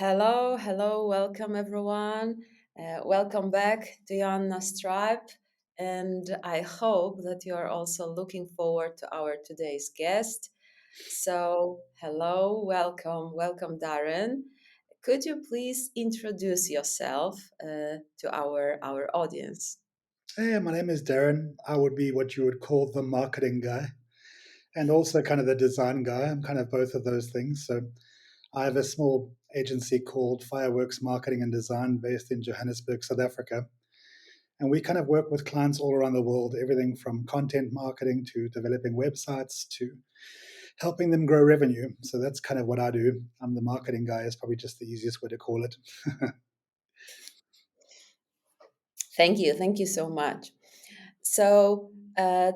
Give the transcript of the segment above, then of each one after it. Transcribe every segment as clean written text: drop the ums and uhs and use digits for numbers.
Hello, welcome everyone. Welcome back to Joanna's tribe. And I hope that you are also looking forward to our today's guest. So, hello, welcome, Daryn. Could you please introduce yourself to our audience? Hey, my name is Darren. I would be what you would call the marketing guy and also kind of the design guy. I'm kind of both of those things. So I have a small agency called FireWerks Marketing and Design based in Johannesburg, South Africa. And we kind of work with clients all around the world, everything from content marketing to developing websites to helping them grow revenue. So that's kind of what I do. I'm the marketing guy, is probably just the easiest way to call it. Thank you so much. So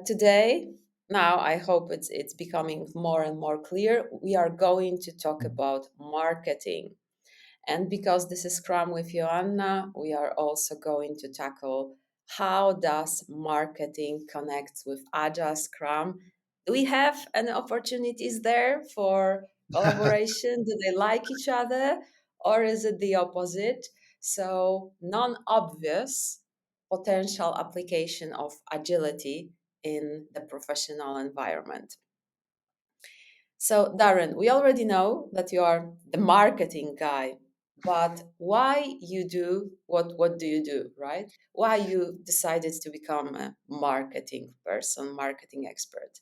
today, now I hope it's becoming more and more clear. We are going to talk about marketing, and because this is Scrum with Joanna, we are also going to tackle how does marketing connect with Agile Scrum. Do we have any opportunities there for collaboration? Do they like each other, or is it the opposite? So non-obvious potential application of agility in the professional environment. So, Darren, we already know that you are the marketing guy, but why you do what do you do, right? Why you decided to become a marketing person, marketing expert?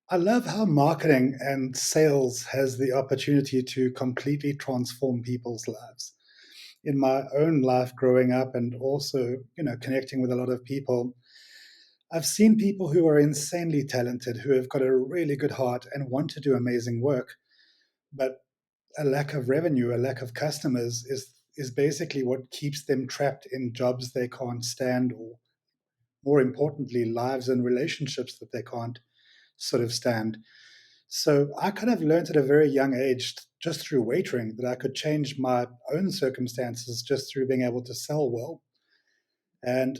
I love how marketing and sales has the opportunity to completely transform people's lives. In my own life growing up and also, connecting with a lot of people, I've seen people who are insanely talented, who have got a really good heart and want to do amazing work, but a lack of revenue, a lack of customers is basically what keeps them trapped in jobs they can't stand, or more importantly, lives and relationships that they can't sort of stand. So I kind of learned at a very young age, just through waitering, that I could change my own circumstances just through being able to sell well. And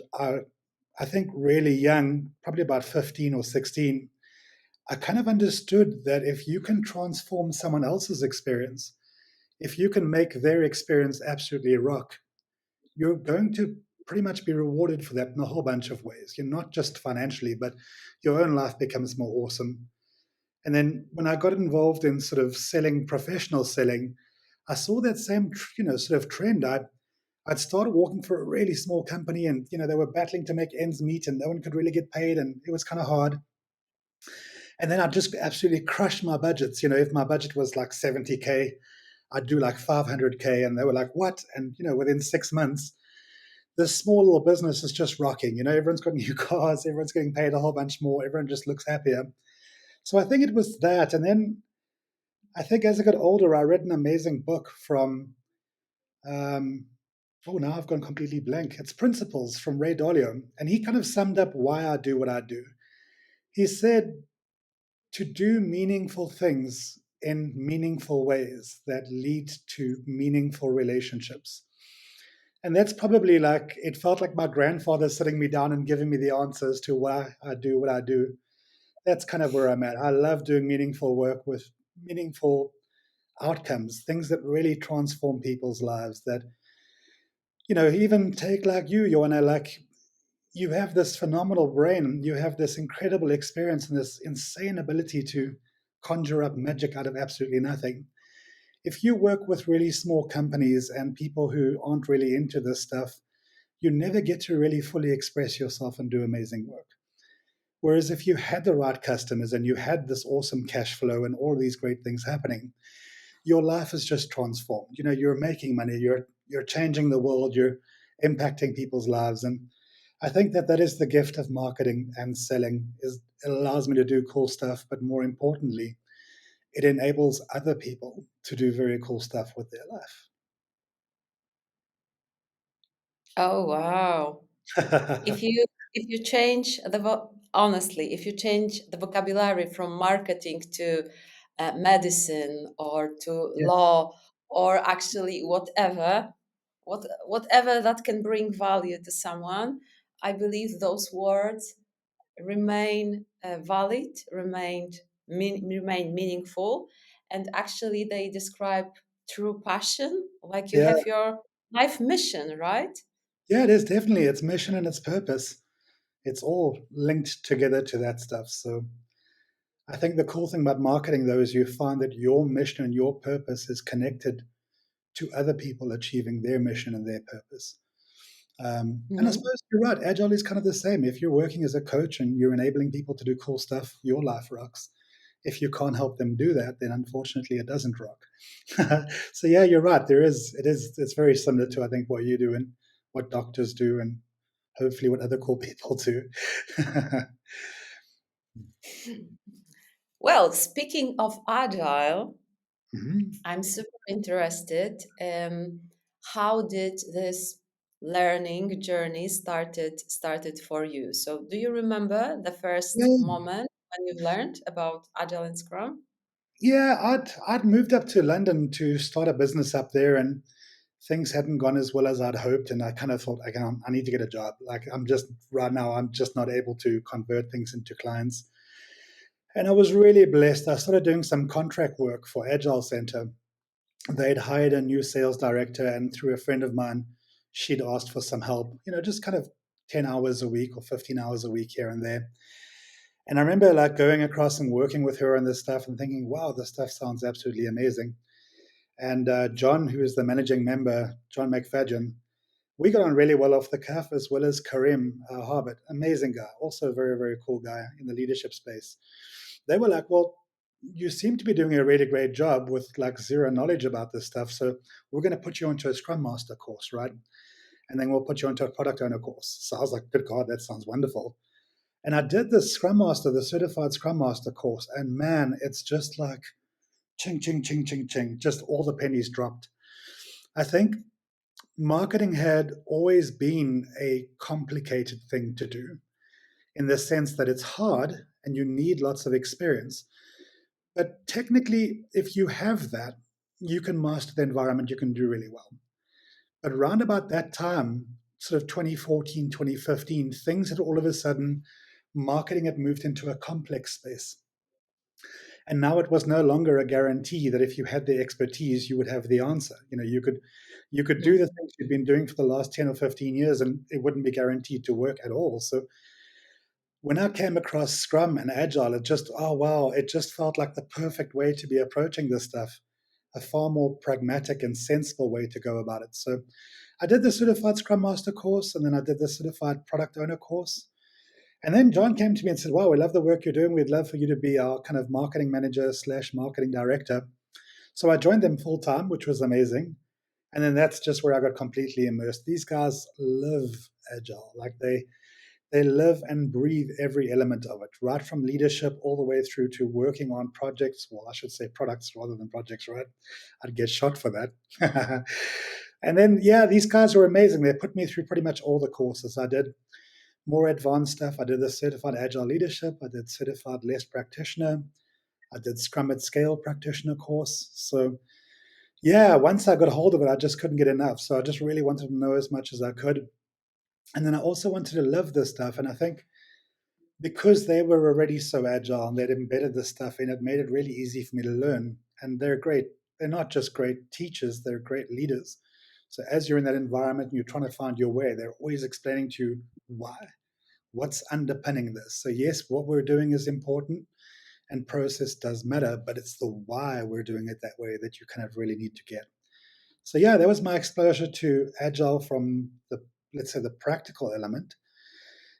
I think really young, probably about 15 or 16, I kind of understood that if you can transform someone else's experience, if you can make their experience absolutely rock, you're going to pretty much be rewarded for that in a whole bunch of ways. You're not just financially, but your own life becomes more awesome. And then when I got involved in sort of selling, professional selling, I saw that same, sort of trend. I'd started working for a really small company, and they were battling to make ends meet, and no one could really get paid, and it was kind of hard. And then I just absolutely crushed my budgets. If my budget was like 70K, I'd do like 500K, and they were like, "What?" And within 6 months, this small little business is just rocking. Everyone's got new cars, everyone's getting paid a whole bunch more, everyone just looks happier. So I think it was that, and then I think as I got older, I read an amazing book from. Um, oh, now I've gone completely blank. It's Principles from Ray Dalio, and he kind of summed up why I do what I do. He said to do meaningful things in meaningful ways that lead to meaningful relationships. And that's probably like, it felt like my grandfather sitting me down and giving me the answers to why I do what I do. That's kind of where I'm at. I love doing meaningful work with meaningful outcomes, things that really transform people's lives. That, even take like you, Joanna, like you have this phenomenal brain, you have this incredible experience and this insane ability to conjure up magic out of absolutely nothing. If you work with really small companies and people who aren't really into this stuff, you never get to really fully express yourself and do amazing work. Whereas if you had the right customers and you had this awesome cash flow and all these great things happening, your life is just transformed. You're making money, you're changing the world, you're impacting people's lives. And I think that that is the gift of marketing and selling, is it allows me to do cool stuff, but more importantly, it enables other people to do very cool stuff with their Oh wow! life. If you change honestly, if you change the vocabulary from marketing to medicine or to Yes. law or actually whatever that can bring value to someone, I believe those words remain valid, remain meaningful, and actually they describe true passion, like you Yeah, have your life mission, right? yeah, it is definitely its mission and its purpose. It's all linked together to that stuff. So I think the cool thing about marketing, though, is you find that your mission and your purpose is connected to other people achieving their mission and their purpose. And I Mhm. suppose you're right. Agile is kind of the same. If you're working as a coach and you're enabling people to do cool stuff, your life rocks. If you can't help them do that, then unfortunately it doesn't rock. So yeah, you're right. It's very similar to I think what you do and what doctors do and hopefully what other cool people do. Well, speaking of agile, Mhm. I'm super interested. How did this learning journey started for you? So, do you remember the first Yeah, moment when you learned about Agile and Scrum? yeah. I'd moved up to London to start a business up there, and things hadn't gone as well as I'd hoped. And I kind of thought, I need to get a job. Like I'm just right now, I'm just not able to convert things into clients. And I was really blessed. I started doing some contract work for Agile Center. They'd hired a new sales director, and through a friend of mine, she'd asked for some help. Just kind of 10 hours a week or 15 hours a week here and there. And I remember like going across and working with her on this stuff and thinking, wow, this stuff sounds absolutely amazing. And John, who is the managing member, John McFadden, we got on really well off the cuff, as well as Karim Harbert, amazing guy, also a very, very cool guy in the leadership space. They were like, well, you seem to be doing a really great job with like zero knowledge about this stuff. So we're going to put you onto a Scrum Master course, right? And then we'll put you onto a product owner course. So I was like, good God, that sounds wonderful. And I did the Scrum Master, the certified Scrum Master course. And man, it's just like ching, ching, ching, ching, ching, just all the pennies dropped. I think marketing had always been a complicated thing to do in the sense that it's hard and you need lots of experience. But technically, if you have that, you can master the environment, you can do really well. But around about that time, sort of 2014, 2015, things had all of a sudden, marketing had moved into a complex space. And now it was no longer a guarantee that if you had the expertise, you would have the answer. You could do the Mhm. things you've been doing for the last 10 or 15 years and it wouldn't be guaranteed to work at all. So when I came across Scrum and Agile, it just, oh wow, it just felt like the perfect way to be approaching this stuff, a far more pragmatic and sensible way to go about it. So I did the certified Scrum Master course and then I did the certified product owner course. And then John came to me and said, wow, we love the work you're doing. We'd love for you to be our kind of marketing manager slash marketing director. So I joined them full time, which was amazing. And then that's just where I got completely immersed. These guys live agile. Like they live and breathe every element of it, right from leadership all the way through to working on projects. Well, I should say products rather than projects, right? I'd get shot for that. And then, yeah, these guys were amazing. They put me through pretty much all the courses. I did more advanced stuff. I did the certified agile leadership. I did certified less practitioner. I did Scrum at Scale practitioner course. So yeah, once I got a hold of it, I just couldn't get enough. So I just really wanted to know as much as I could. And then I also wanted to live this stuff. And I think because they were already so agile and they'd embedded this stuff in, it made it really easy for me to learn. And they're great. They're not just great teachers, they're great leaders. So as you're in that environment and you're trying to find your way, they're always explaining to you why, what's underpinning this. So yes, what we're doing is important and process does matter, but it's the why we're doing it that way that you kind of really need to get. So yeah, that was my exposure to agile from the, let's say, the practical element.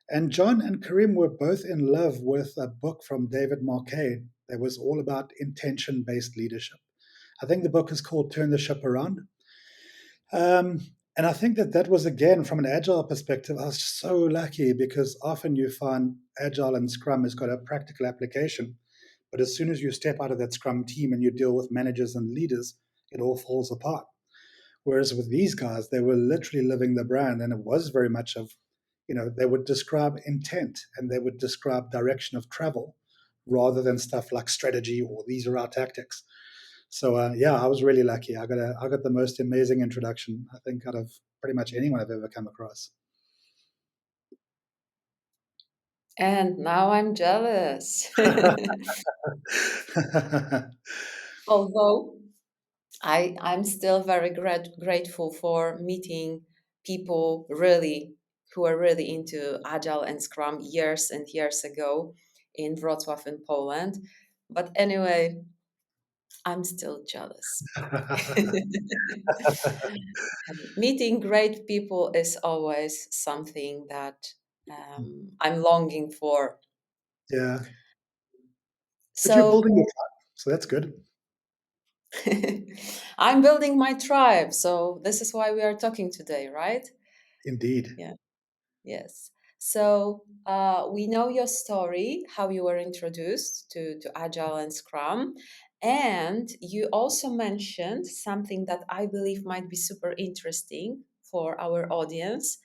And John and Karim were both in love with a book from David Marquet that was all about intention-based leadership. I think the book is called Turn the Ship Around. Um, and I think that that was, again, from an agile perspective, I was so lucky because often you find agile and Scrum has got a practical application. But as soon as you step out of that Scrum team and you deal with managers and leaders, it all falls apart. Whereas with these guys, they were literally living the brand, and it was very much of, they would describe intent and they would describe direction of travel rather than stuff like strategy or these are our tactics. So yeah, I was really lucky. I got the most amazing introduction I think out of pretty much anyone I've ever come across. And now I'm jealous. Although I'm still very grateful for meeting people really who are really into Agile and Scrum years and years ago in Wrocław in Poland. But anyway, I'm still jealous. Meeting great people is always something that I'm longing for. Yeah, but you're So building your tribe, so that's good. I'm building my tribe. So this is why we are talking today, right? Indeed. Yeah. Yes. So we know your story, how you were introduced to Agile and Scrum. And you also mentioned something that I believe might be super interesting for our audience,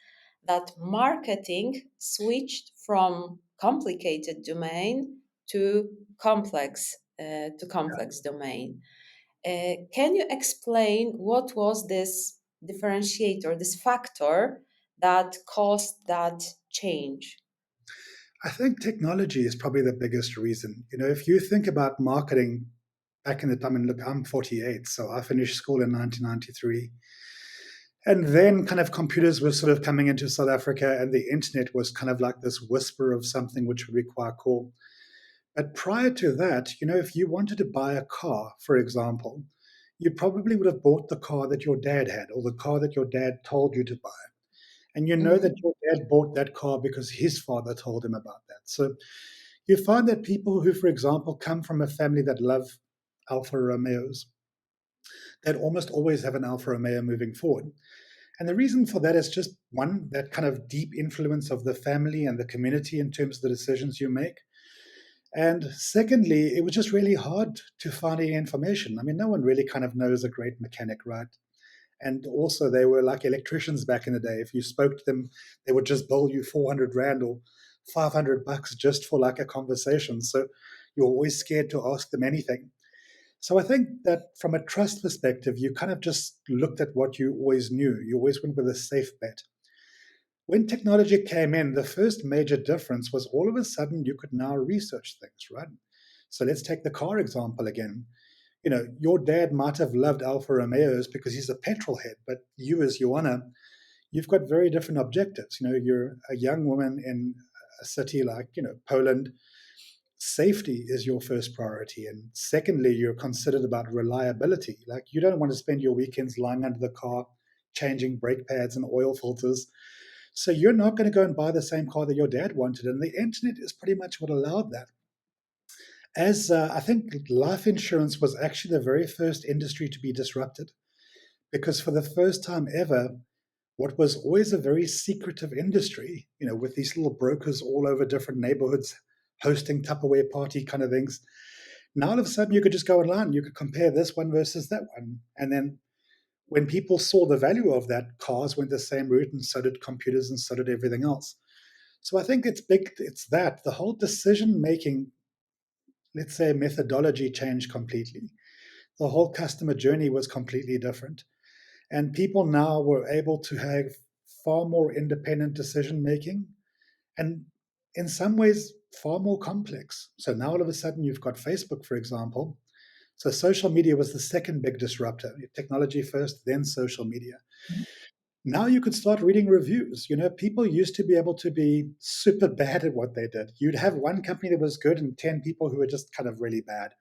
that marketing switched from complicated domain to complex domain. Can you explain what was this differentiator, this factor that caused that change? I think technology is probably the biggest reason. If you think about marketing back in the time, and look, I'm 48, so I finished school in 1993. And then kind of computers were sort of coming into South Africa, and the internet was kind of like this whisper of something which would require call. But prior to that, if you wanted to buy a car, for example, you probably would have bought the car that your dad had or the car that your dad told you to buy. And you know that Mhm. your dad bought that car because his father told him about that. So you find that people who, for example, come from a family that love Alfa Romeos, that almost always have an Alfa Romeo moving forward. And the reason for that is just one, that kind of deep influence of the family and the community in terms of the decisions you make. And secondly, it was just really hard to find any information. I mean, no one really kind of knows a great mechanic, right? And also, they were like electricians back in the day. If you spoke to them, they would just bill you 400 Rand or 500 bucks just for like a conversation. So you're always scared to ask them anything. So I think that from a trust perspective, you kind of just looked at what you always knew. You always went with a safe bet. When technology came in, the first major difference was all of a sudden you could now research things, right? So let's take the car example again. Your dad might have loved Alfa Romeos because he's a petrol head, but you, as Joanna, you've got very different objectives. You're a young woman in a city like, Poland. Safety is your first priority. And secondly, you're considered about reliability. Like, you don't want to spend your weekends lying under the car, changing brake pads and oil filters. So you're not going to go and buy the same car that your dad wanted. And the internet is pretty much what allowed that. As I think life insurance was actually the very first industry to be disrupted, because for the first time ever, what was always a very secretive industry, with these little brokers all over different neighborhoods hosting Tupperware party kind of things, now all of a sudden you could just go online, you could compare this one versus that one. And then when people saw the value of that, cars went the same route, and so did computers, and so did everything else. So I think it's big, it's that the whole decision making, let's say, methodology changed completely. The whole customer journey was completely different. And people now were able to have far more independent decision making, and in some ways, far more complex. So now all of a sudden, you've got Facebook, for example. So social media was the second big disruptor. Technology first, then social media. Now you could start reading reviews. People used to be able to be super bad at what they did. You'd have one company that was good and 10 people who were just kind of really bad.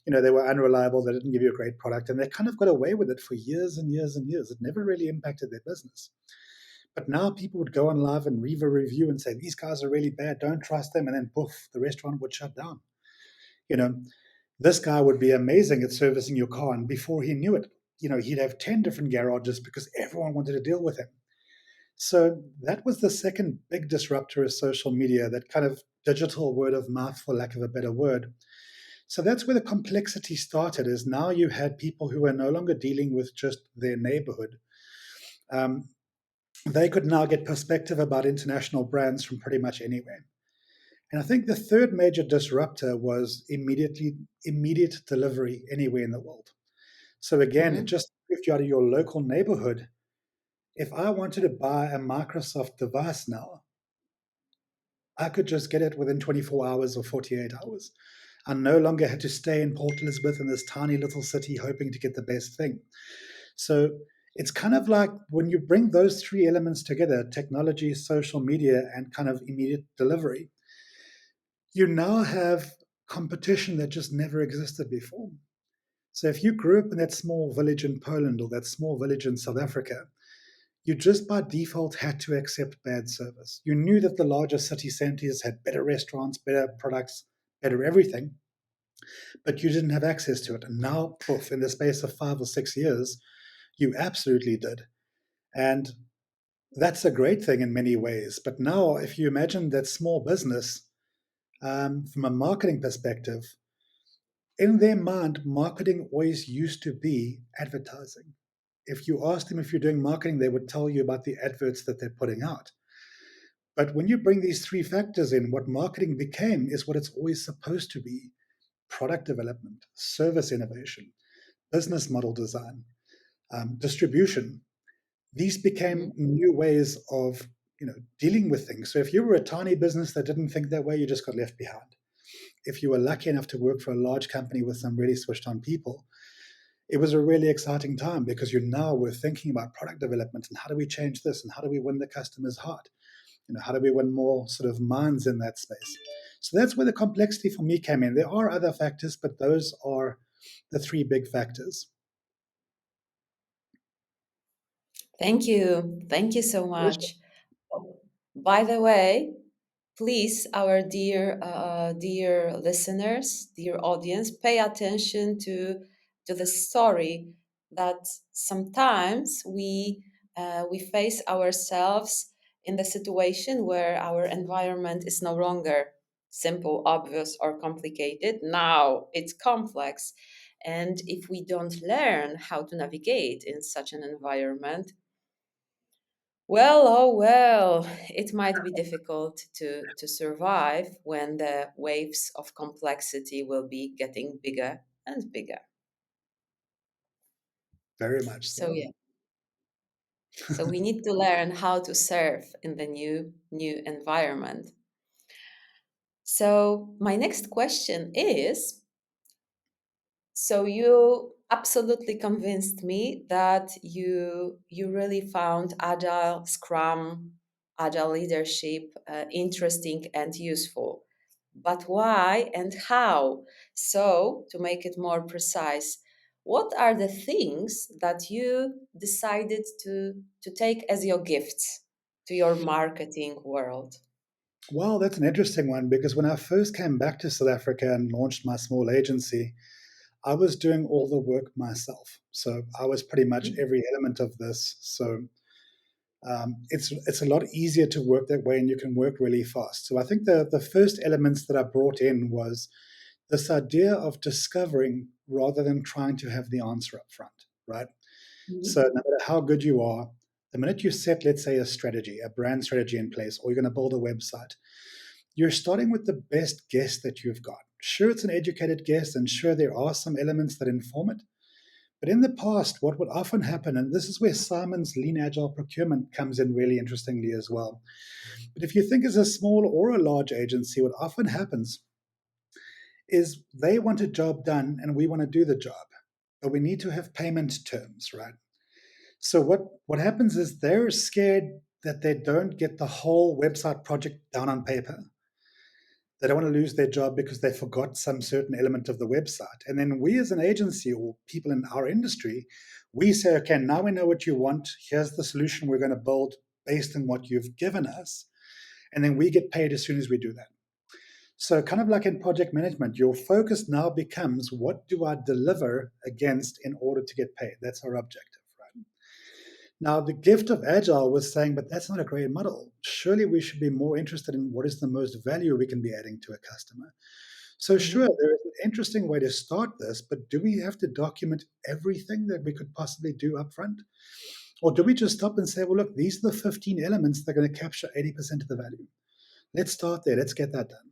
They were unreliable, they didn't give you a great product, and they kind of got away with it for years and years and years. It never really impacted their business. But now people would go on live and leave a review and say, these guys are really bad, don't trust them. And then poof, the restaurant would shut down. You know, this guy would be amazing at servicing your car. And before he knew it, he'd have 10 different garages because everyone wanted to deal with him. So that was the second big disruptor of social media, that kind of digital word of mouth, for lack of a better word. So that's where the complexity started, is now you had people who were no longer dealing with just their neighborhood. Um, they could now get perspective about international brands from pretty much anywhere. And I think the third major disruptor was immediate delivery anywhere in the world. So again, it Mhm. just moved you out of your local neighborhood. If I wanted to buy a Microsoft device now, I could just get it within 24 hours or 48 hours. I no longer had to stay in Port Elizabeth in this tiny little city hoping to get the best thing. So it's kind of like when you bring those three elements together, technology, social media, and kind of immediate delivery, you now have competition that just never existed before. So if you grew up in that small village in Poland or that small village in South Africa, you just by default had to accept bad service. You knew that the larger city centers had better restaurants, better products, better everything, but you didn't have access to it. And now, poof, in the space of 5 or 6 years, you absolutely did. And that's a great thing in many ways. But now, if you imagine that small business from a marketing perspective, in their mind, marketing always used to be advertising. If you asked them if you're doing marketing, they would tell you about the adverts that they're putting out. But when you bring these three factors in, what marketing became is what it's always supposed to be: product development, service innovation, business model design, distribution. These became Mhm. new ways of dealing with things. So if you were a tiny business that didn't think that way, you just got left behind. If you were lucky enough to work for a large company with some really switched on people, it was a really exciting time because you now were thinking about product development and how do we change this and how do we win the customer's heart? How do we win more sort of minds in that space? So that's where the complexity for me came in. There are other factors, but those are the three big factors. Thank you. Thank you so Pleasure. much. By the way, please, our dear listeners, dear audience, pay attention to the story that sometimes we face ourselves in the situation where our environment is no longer simple, obvious, or complicated. Now it's complex, and if we don't learn how to navigate in such an environment, well, oh well, it might be difficult to survive when the waves of complexity will be getting bigger and bigger. Very much So so. yeah, so we need to learn how to surf in the new environment. So my next question is, so you absolutely convinced me that you really found agile scrum, agile leadership interesting and useful. But why and how? So to make it more precise, what are the things that you decided to take as your gifts to your marketing world? Well, that's an interesting one because when I first came back to South Africa and launched my small agency, I was doing all the work myself. So I was pretty much every element of this. So it's a lot easier to work that way, and you can work really fast. So I think the first elements that I brought in was this idea of discovering rather than trying to have the answer up front, right? So Mhm. no matter how good you are, the minute you set, let's say, a strategy, a brand strategy in place, or you're going to build a website, you're starting with the best guess that you've got. Sure, it's an educated guess, and sure, there are some elements that inform it. But in the past, what would often happen, and this is where Simon's lean agile procurement comes in really interestingly as well. But if you think as a small or a large agency, what often happens is they want a job done and we want to do the job, but we need to have payment terms, right? So what happens is they're scared that they don't get the whole website project down on paper. They don't want to lose their job because they forgot some certain element of the website. And then we as an agency or people in our industry, we say, okay, now we know what you want. Here's the solution we're going to build based on what you've given us. And then we get paid as soon as we do that. So, kind of like in project management, your focus now becomes what do I deliver against in order to get paid? That's our objective, right? Now, the gift of Agile was saying, but that's not a great model. Surely we should be more interested in what is the most value we can be adding to a customer. So, sure, Mhm. there is an interesting way to start this, but do we have to document everything that we could possibly do upfront? Or do we just stop and say, well, look, these are the 15 elements that are going to capture 80% of the value? Let's start there. Let's get that done.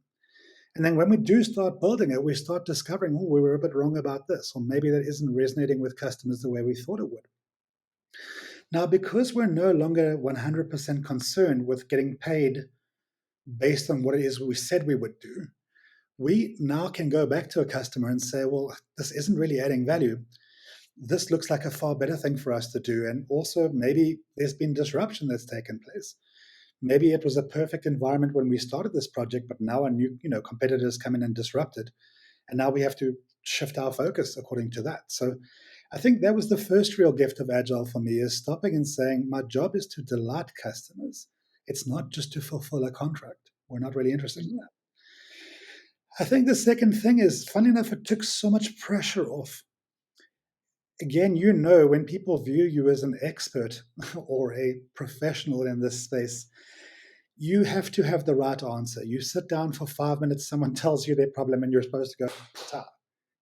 And then when we do start building it, we start discovering, oh, we were a bit wrong about this, or maybe that isn't resonating with customers the way we thought it would. Now, because we're no longer 100% concerned with getting paid based on what it is we said we would do, we now can go back to a customer and say, well, this isn't really adding value. This looks like a far better thing for us to do. And also, maybe there's been disruption that's taken place. Maybe it was a perfect environment when we started this project, but now a new, competitors come in and disrupt it. And now we have to shift our focus according to that. So I think that was the first real gift of Agile for me, is stopping and saying, my job is to delight customers. It's not just to fulfill a contract. We're not really interested in that. I think the second thing is, funny enough, it took so much pressure off. Again, when people view you as an expert or a professional in this space, you have to have the right answer. You sit down for 5 minutes, someone tells you their problem, and you're supposed to go, "Ta,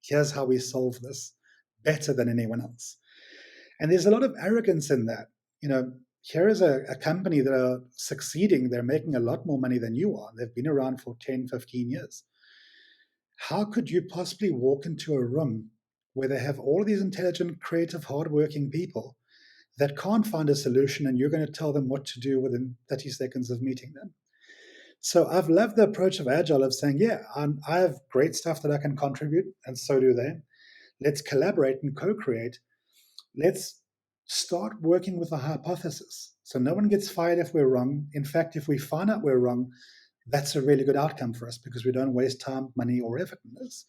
here's how we solve this better than anyone else." And there's a lot of arrogance in that. Here is a company that are succeeding. They're making a lot more money than you are. They've been around for 10, 15 years. How could you possibly walk into a room where they have all of these intelligent, creative, hardworking people that can't find a solution, and you're going to tell them what to do within 30 seconds of meeting them? So I've loved the approach of Agile of saying, yeah, I have great stuff that I can contribute, and so do they. Let's collaborate and co-create. Let's start working with a hypothesis. So no one gets fired if we're wrong. In fact, if we find out we're wrong, that's a really good outcome for us, because we don't waste time, money, or effort in this.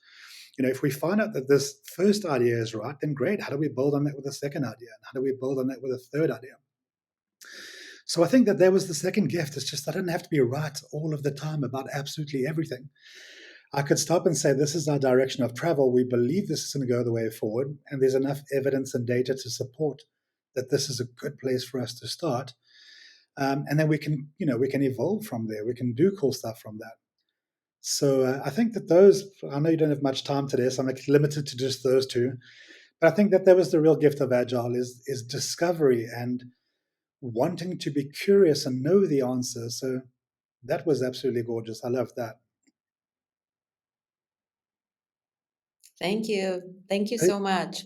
If we find out that this first idea is right, then great. How do we build on that with a second idea? And how do we build on that with a third idea? So I think that was the second gift. It's just I didn't have to be right all of the time about absolutely everything. I could stop and say, this is our direction of travel. We believe this is going to go the way forward. And there's enough evidence and data to support that this is a good place for us to start. And then we can evolve from there. We can do cool stuff from that. So I think that I know you don't have much time today, so I'm limited to just those two. But I think that was the real gift of Agile, is discovery and wanting to be curious and know the answer. So that was absolutely gorgeous. I loved that. Thank you. Thank you Hey, so much.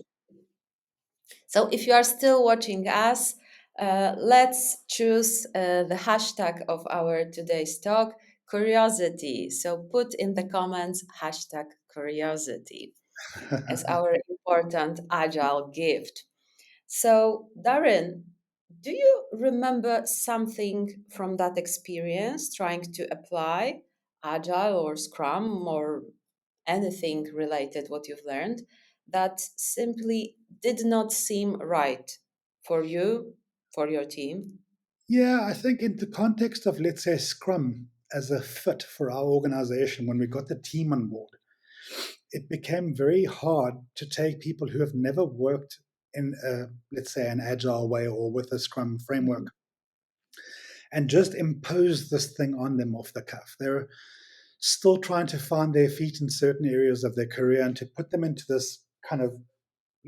So if you are still watching us, let's choose the hashtag of our today's talk, curiosity. So put in the comments hashtag curiosity as our important agile gift. So, Daryn, do you remember something from that experience trying to apply agile or scrum or anything related what you've learned that simply did not seem right for you, for your team? yeah, I think in the context of, let's say, Scrum as a fit for our organization, when we got the team on board, it became very hard to take people who have never worked in, let's say, an agile way or with a Scrum framework, and just impose this thing on them off the cuff. They're still trying to find their feet in certain areas of their career, and to put them into this kind of,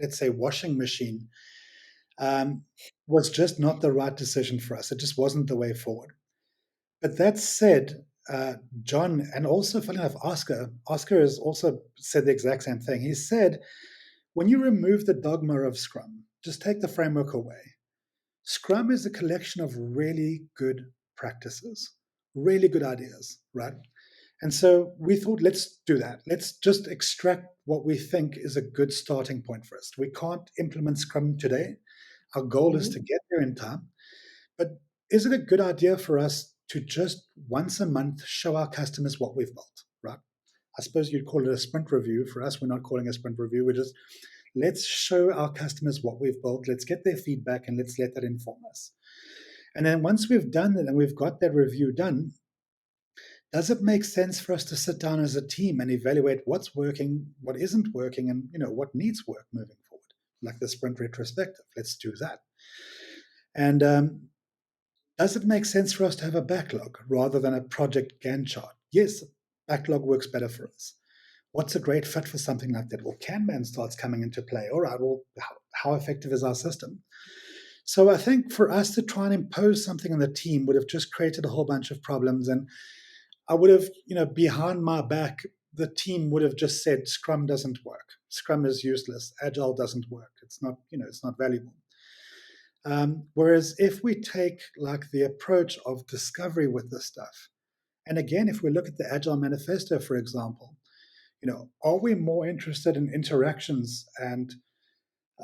let's say, washing machine um, was just not the right decision for us. It just wasn't the way forward. But that said, John, and also funny enough, Oscar has also said the exact same thing. He said, when you remove the dogma of Scrum, just take the framework away. Scrum is a collection of really good practices, really good ideas, right? And so we thought, let's do that. Let's just extract what we think is a good starting point for us. We can't implement Scrum today. Our goal is to Mhm. get there in time. But is it a good idea for us to just once a month show our customers what we've built, right? I suppose you'd call it a sprint review. For us, we're not calling it a sprint review. We're just, let's show our customers what we've built. Let's get their feedback and let's let that inform us. And then once we've done that and we've got that review done, does it make sense for us to sit down as a team and evaluate what's working, what isn't working, and what needs work moving forward? Like the sprint retrospective. Let's do that. And does it make sense for us to have a backlog rather than a project Gantt chart? Yes, backlog works better for us. What's a great fit for something like that? Well, Kanban starts coming into play. All right, well, how effective is our system? So I think for us to try and impose something on the team would have just created a whole bunch of problems. And I would have, behind my back, the team would have just said, Scrum doesn't work. Scrum is useless. Agile doesn't work. It's not, it's not valuable. Whereas if we take like the approach of discovery with this stuff, and again, if we look at the Agile Manifesto, for example, Are we more interested in interactions and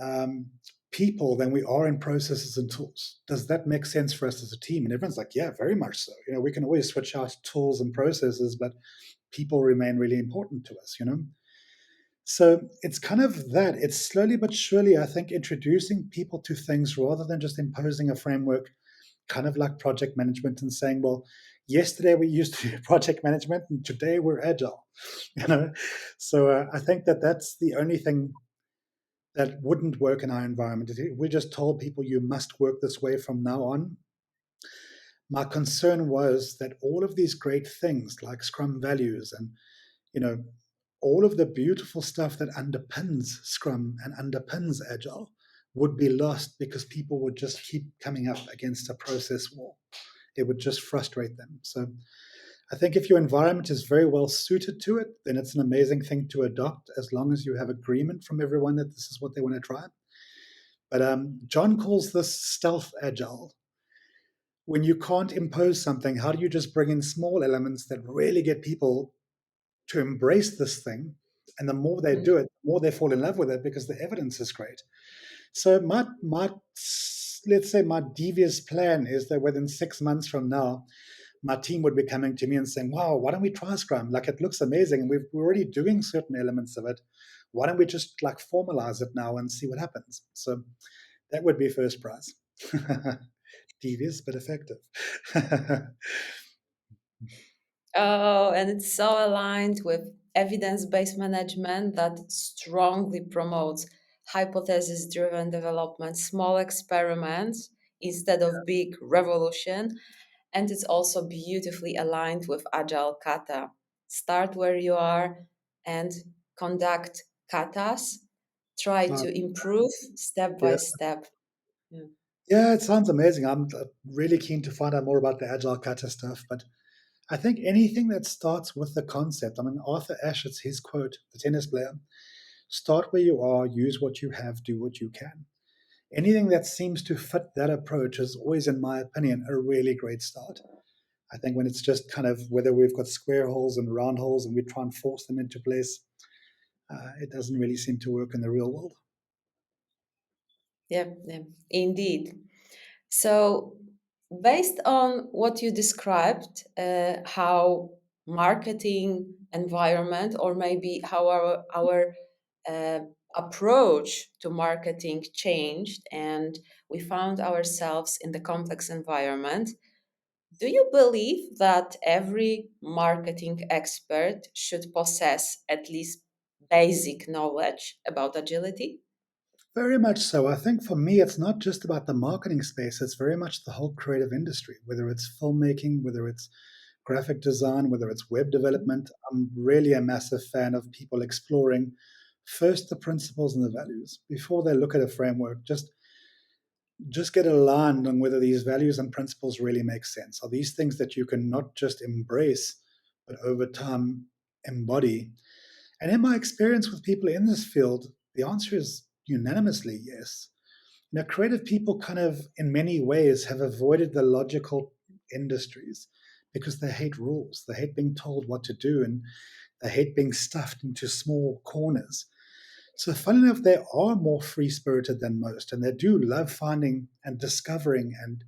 um, people than we are in processes and tools? Does that make sense for us as a team? And everyone's like, yeah, very much so. We can always switch out tools and processes, but people remain really important to us. So it's kind of that. It's slowly but surely, I think, introducing people to things rather than just imposing a framework, kind of like project management and saying, well, yesterday we used to do project management and today we're agile. you know so I think that that's the only thing that wouldn't work in our environment. If we just told people you must work this way from now on, my concern was that all of these great things like Scrum values and you know all of the beautiful stuff that underpins Scrum and underpins Agile would be lost because people would just keep coming up against a process wall. It would just frustrate them. So I think if your environment is very well suited to it, then it's an amazing thing to adopt as long as you have agreement from everyone that this is what they want to try. But John calls this stealth agile. When you can't impose something, how do you just bring in small elements that really get people to embrace this thing? And the more they do it, the more they fall in love with it because the evidence is great. So my let's say my devious plan is that within 6 months from now, my team would be coming to me and saying, wow, why don't we try Scrum? Like, it looks amazing and we're already doing certain elements of it. Why don't we just like formalize it now and see what happens? So that would be first prize. Devious but effective. Oh, and it's so aligned with evidence-based management that strongly promotes hypothesis-driven development, small experiments instead of big revolution. And it's also beautifully aligned with Agile Kata. Start where you are and conduct katas. Try Uh, to improve step by yeah. step. Yeah. Yeah, it sounds amazing. I'm really keen to find out more about the agile kata stuff, but I think anything that starts with the concept. I mean, Arthur Ashe, it's his quote, the tennis player: start where you are, use what you have, do what you can. Anything that seems to fit that approach is always, in my opinion, a really great start. I think when it's just kind of whether we've got square holes and round holes and we try and force them into place, it doesn't really seem to work in the real world. Yeah, yeah, indeed. So, based on what you described, how marketing environment, or maybe how our uh, approach to marketing changed, and we found ourselves in the complex environment. Do you believe that every marketing expert should possess at least basic knowledge about agility? Very much so. I think for me, it's not just about the marketing space, it's very much the whole creative industry, whether it's filmmaking, whether it's graphic design, whether it's web development. I'm really a massive fan of people exploring first the principles and the values before they look at a framework. Just get aligned on whether these values and principles really make sense. Are these things that you can not just embrace, but over time embody? And in my experience with people in this field, the answer is unanimously yes. Creative people kind of, in many ways, have avoided the logical industries because they hate rules. They hate being told what to do and they hate being stuffed into small corners. So, fun enough, they are more free spirited than most, and they do love finding and discovering. And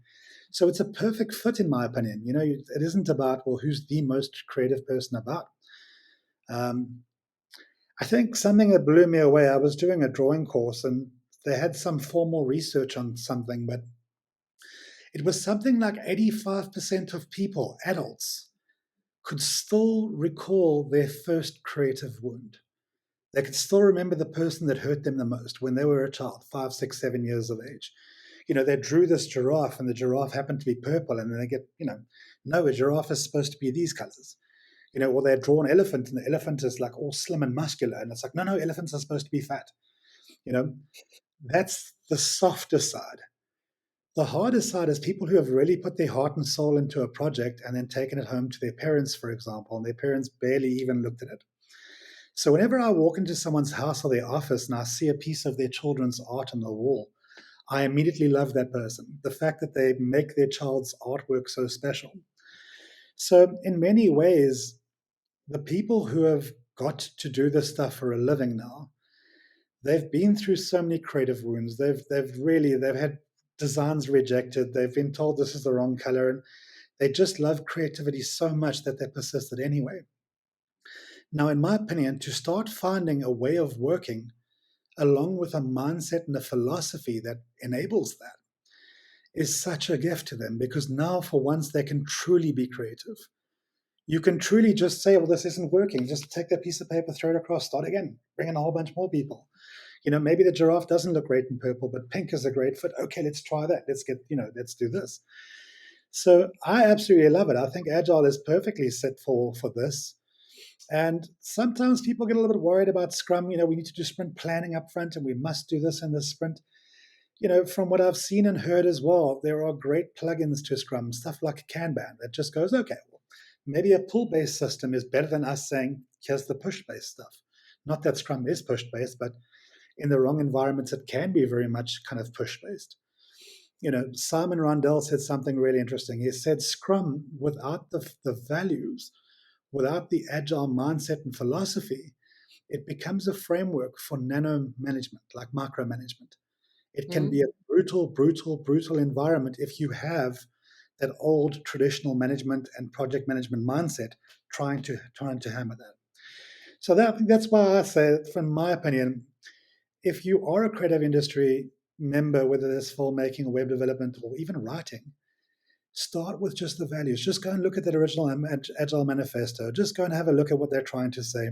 so, it's a perfect fit, in my opinion. It isn't about, well, who's the most creative person about. Um, I think something that blew me away, I was doing a drawing course and they had some formal research on something, but it was something like 85% of people, adults, could still recall their first creative wound. They could still remember the person that hurt them the most when they were a child, 5, 6, 7 years of age. They drew this giraffe and the giraffe happened to be purple, and then they get, no, a giraffe is supposed to be these colors. Or they draw an elephant and the elephant is like all slim and muscular, and it's like, no, elephants are supposed to be fat. You know, that's the softer side. The harder side is people who have really put their heart and soul into a project and then taken it home to their parents, for example, and their parents barely even looked at it. So whenever I walk into someone's house or their office and I see a piece of their children's art on the wall, I immediately love that person. The fact that they make their child's artwork so special. So in many ways, the people who have got to do this stuff for a living now, they've been through so many creative wounds. They've had designs rejected. They've been told this is the wrong color, and they just love creativity so much that they persisted anyway. Now, in my opinion, to start finding a way of working along with a mindset and a philosophy that enables that is such a gift to them, because now for once they can truly be creative. You can truly just say, well, this isn't working. Just take that piece of paper, throw it across, start again, bring in a whole bunch more people. Maybe the giraffe doesn't look great in purple, but pink is a great fit. Okay, let's try that. Let's do this. So I absolutely love it. I think Agile is perfectly set for this. And sometimes people get a little bit worried about Scrum. We need to do sprint planning up front, and we must do this in this sprint. From what I've seen and heard as well, there are great plugins to Scrum, stuff like Kanban that just goes, okay, well, maybe a pull-based system is better than us saying, here's the push-based stuff. Not that Scrum is push-based, but in the wrong environments, it can be very much kind of push-based. Simon Rondell said something really interesting. He said Scrum, without the values, without the agile mindset and philosophy, it becomes a framework for nano management, like micromanagement. It can be a Mm. brutal, brutal, brutal environment if you have that old traditional management and project management mindset trying to hammer that. So that's why I say, from my opinion, if you are a creative industry member, whether it's filmmaking or web development or even writing, start with just the values. Just go and look at that original Agile manifesto. Just go and have a look at what they're trying to say.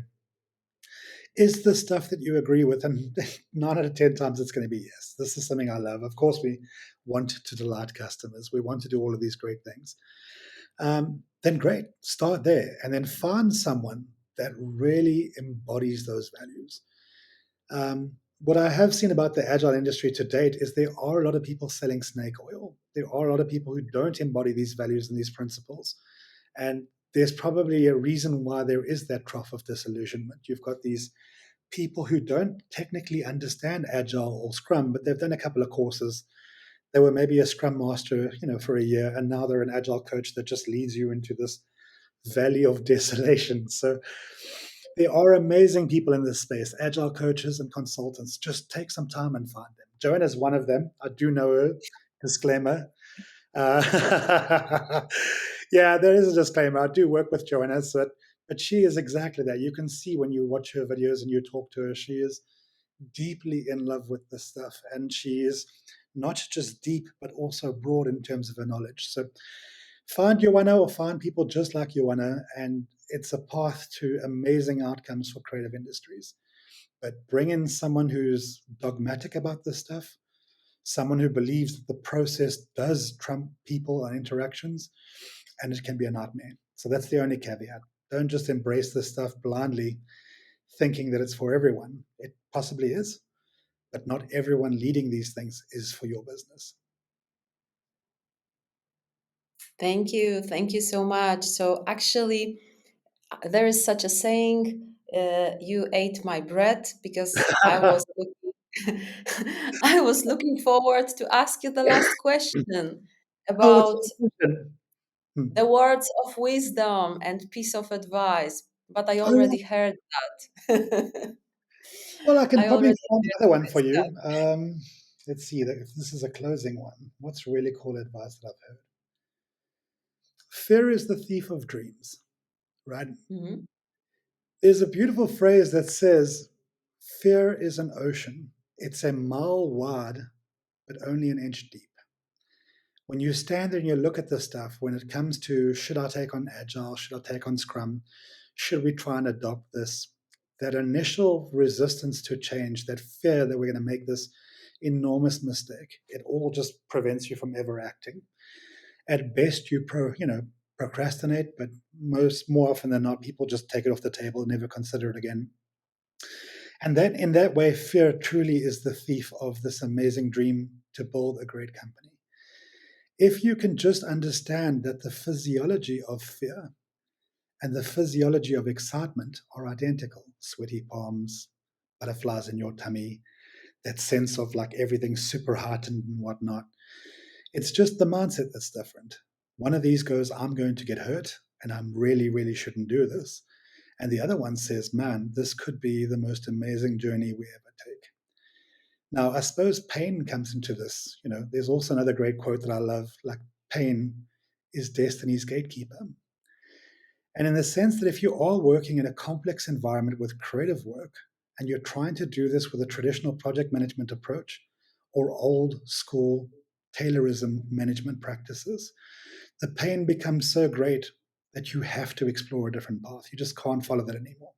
Is this stuff that you agree with? And 9 out of 10 times it's going to be yes. This is something I love. Of course, we want to delight customers. We want to do all of these great things. Then great, start there, and then find someone that really embodies those values. What I have seen about the agile industry to date is there are a lot of people selling snake oil. There are a lot of people who don't embody these values and these principles. And there's probably a reason why there is that trough of disillusionment. You've got these people who don't technically understand agile or scrum, but they've done a couple of courses. They were maybe a scrum master, for a year, and now they're an agile coach that just leads you into this valley of desolation. So there are amazing people in this space, agile coaches and consultants. Just take some time and find them. Joanna is one of them. I do know her. Disclaimer. Yeah, there is a disclaimer. I do work with Joanna, but she is exactly that. You can see when you watch her videos and you talk to her, she is deeply in love with this stuff. And she is not just deep, but also broad in terms of her knowledge. So find Joanna or find people just like Joanna, and it's a path to amazing outcomes for creative industries. But bring in someone who's dogmatic about this stuff, someone who believes that the process does trump people and interactions, and it can be a nightmare. So that's the only caveat. Don't just embrace this stuff blindly, thinking that it's for everyone. It possibly is, but not everyone leading these things is for your business. Thank you. Thank you so much. So, actually, there is such a saying, you ate my bread, because I was looking, I was looking forward to ask you the last question Oh, what's about the question? the words of wisdom and piece of advice, but I Oh, yeah. already heard that. Well, I can I probably already find heard another one for this stuff. you. Let's see if this is a closing one. What's really cool advice that I've heard? Fear is the thief of dreams, right? Mhm. There's a beautiful phrase that says, fear is an ocean. It's a mile wide, but only an inch deep. When you stand there and you look at this stuff, when it comes to should I take on Agile, should I take on Scrum, should we try and adopt this, that initial resistance to change, that fear that we're going to make this enormous mistake, it all just prevents you from ever acting. At best, procrastinate, but more often than not, people just take it off the table and never consider it again. And that in that way, fear truly is the thief of this amazing dream to build a great company. If you can just understand that the physiology of fear and the physiology of excitement are identical, sweaty palms, butterflies in your tummy, that sense of like everything's super heightened and whatnot. It's just the mindset that's different. One of these goes, I'm going to get hurt and I'm really, really shouldn't do this. And the other one says, man, this could be the most amazing journey we ever take. Now, I suppose pain comes into this. There's also another great quote that I love, like, pain is destiny's gatekeeper. And in the sense that if you are working in a complex environment with creative work and you're trying to do this with a traditional project management approach or old school Taylorism management practices, the pain becomes so great that you have to explore a different path. You just can't follow that anymore.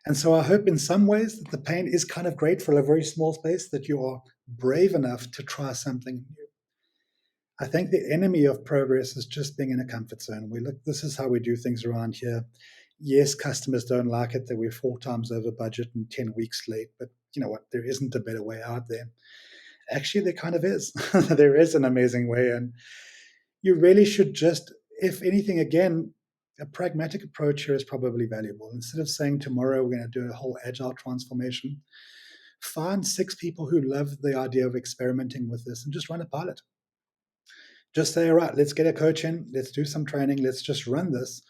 And so I hope in some ways that the pain is kind of great for a very small space, that you are brave enough to try something new. I think the enemy of progress is just being in a comfort zone. This is how we do things around here. Yes, customers don't like it that we're 4 times over budget and 10 weeks late, but you know what? There isn't a better way out there. Actually, there kind of is. There is an amazing way. And you really should just, if anything, again, a pragmatic approach here is probably valuable. Instead of saying tomorrow we're going to do a whole agile transformation, find 6 people who love the idea of experimenting with this and just run a pilot. Just say, all right, let's get a coach in, let's do some training, let's just run this,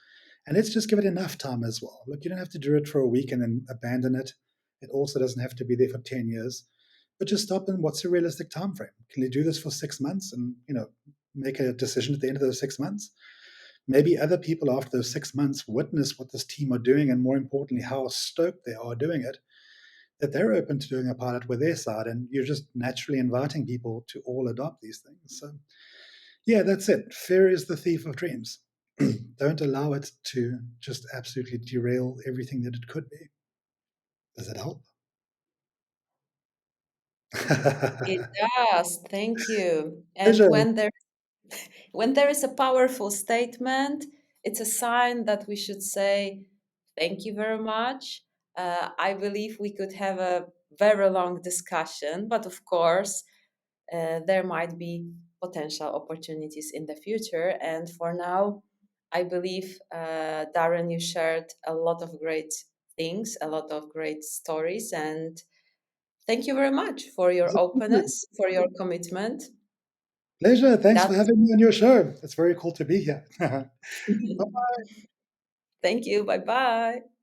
and let's just give it enough time as well. Look, you don't have to do it for a week and then abandon it. It also doesn't have to be there for 10 years. But just stop and what's a realistic time frame? Can you do this for 6 months and make a decision at the end of those 6 months? Maybe other people after those 6 months witness what this team are doing, and more importantly, how stoked they are doing it, that they're open to doing a pilot with their side, and you're just naturally inviting people to all adopt these things. So yeah, that's it. Fear is the thief of dreams. Don't allow it to just absolutely derail everything that it could be. Does that help? It does. Thank you. And Pleasure. when there is a powerful statement, it's a sign that we should say, thank you very much. I believe we could have a very long discussion, but of course, there might be potential opportunities in the future. And for now, I believe, Daryn, you shared a lot of great things, a lot of great stories. And thank you very much for your openness, for your commitment. Pleasure. Thanks for That having me on your show. It's very cool to be here. Thank you. Bye bye.